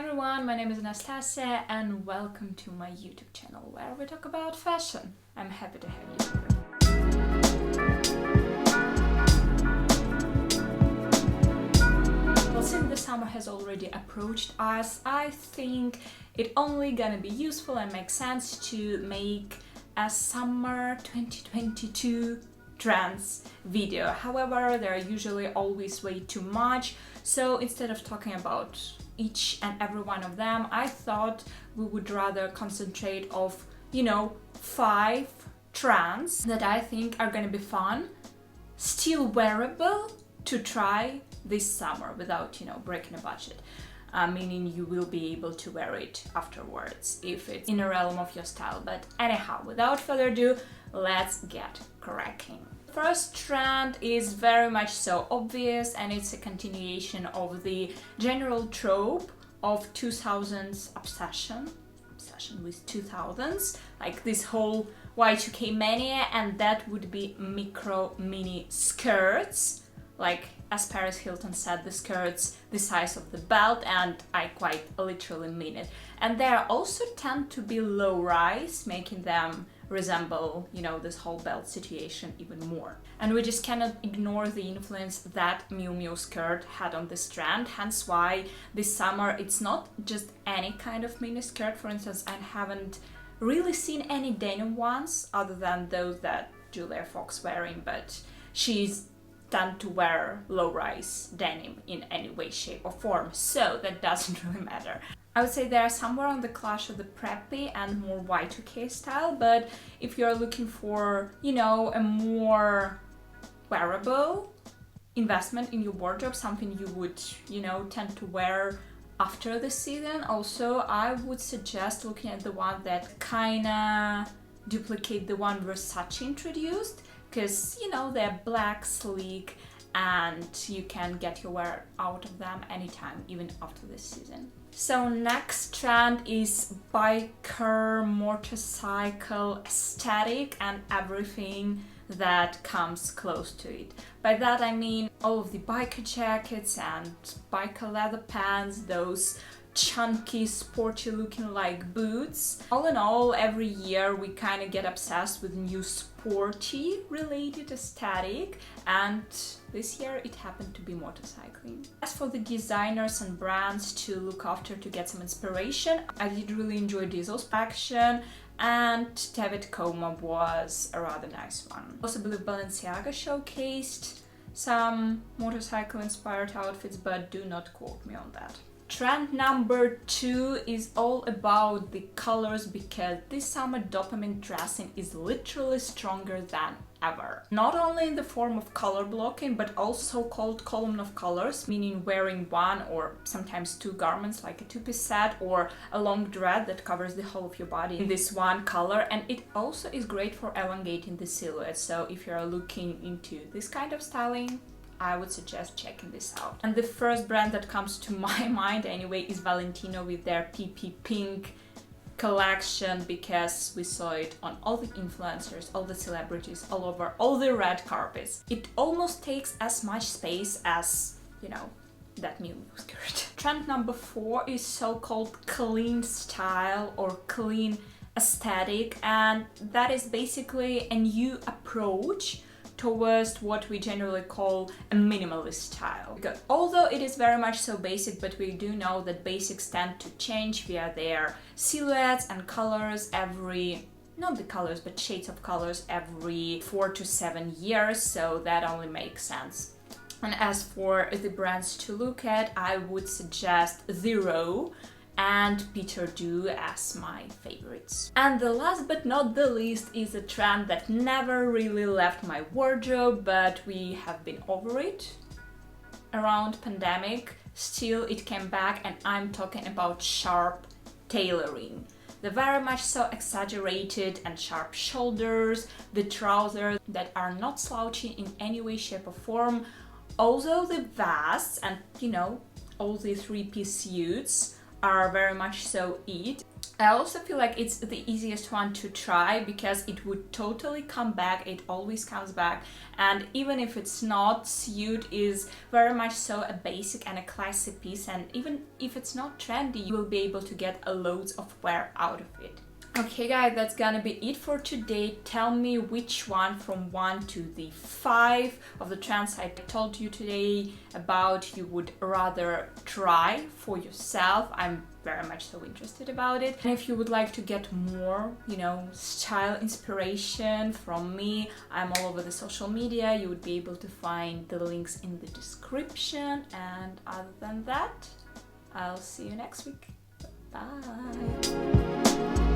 everyone, my name is Anastasiia and welcome to my YouTube channel where we talk about fashion. I'm happy to have you here. Well, since the summer has already approached us, I think it only gonna be useful and make sense to make a summer 2022 trends video. However, there are usually always way too much, so instead of talking about each and every one of them, I thought we would rather concentrate of 5 trends that I think are gonna be fun, still wearable to try this summer without breaking a budget. Meaning you will be able to wear it afterwards if it's in a realm of your style. But anyhow, without further ado, let's get cracking. First trend is very much so obvious, and it's a continuation of the general trope of 2000s obsession with 2000s, like this whole Y2K mania, and that would be micro mini skirts, like as Paris Hilton said, the skirts the size of the belt, and I quite literally mean it. And they also tend to be low rise, making them resemble, this whole belt situation even more. And we just cannot ignore the influence that Miu Miu skirt had on this trend, hence why this summer it's not just any kind of mini skirt. For instance, I haven't really seen any denim ones other than those that Julia Fox wearing, but she's tend to wear low-rise denim in any way, shape or form, so that doesn't really matter. I would say they are somewhere on the clash of the preppy and more Y2K style, but if you're looking for, a more wearable investment in your wardrobe, something you would, tend to wear after the season, also I would suggest looking at the one that kinda duplicate the one Versace introduced, because they're black, sleek, and you can get your wear out of them anytime, even after this season. So next trend is biker motorcycle aesthetic and everything that comes close to it. By that I mean all of the biker jackets and biker leather pants, those chunky, sporty looking like boots. All in all, every year we kind of get obsessed with new sporty related aesthetic, and this year it happened to be motorcycling. As for the designers and brands to look after to get some inspiration, I did really enjoy Diesel's action, and David Coma was a rather nice one. Also, I believe Balenciaga showcased some motorcycle inspired outfits, but do not quote me on that. Trend number 2 is all about the colors, because this summer dopamine dressing is literally stronger than ever. Not only in the form of color blocking, but also called column of colors, meaning wearing one or sometimes 2 garments like a 2-piece set or a long dread that covers the whole of your body in this one color. And it also is great for elongating the silhouette. So if you're looking into this kind of styling, I would suggest checking this out. And the first brand that comes to my mind anyway is Valentino with their PP Pink collection, because we saw it on all the influencers, all the celebrities, all over all the red carpets. It almost takes as much space as, that Miu Miu skirt. Trend number 4 is so-called clean style or clean aesthetic, and that is basically a new approach towards what we generally call a minimalist style. Because although it is very much so basic, but we do know that basics tend to change via their silhouettes and colors not the colors, but shades of colors every 4 to 7 years, so that only makes sense. And as for the brands to look at, I would suggest Zero and Peter Do as my favorites. And the last but not the least is a trend that never really left my wardrobe, but we have been over it around pandemic. Still it came back, and I'm talking about sharp tailoring. The very much so exaggerated and sharp shoulders, the trousers that are not slouchy in any way, shape or form, also the vests and all the 3-piece suits are very much so it. I also feel like it's the easiest one to try because it would totally come back. It always comes back, and even if it's not, suit is very much so a basic and a classy piece, and even if it's not trendy, you will be able to get a loads of wear out of it. Okay guys, that's gonna be it for today. Tell me which one from 1 to the 5 of the trends I told you today about you would rather try for yourself. I'm very much so interested about it. And if you would like to get more, style inspiration from me, I'm all over the social media. You would be able to find the links in the description. And other than that, I'll see you next week. Bye.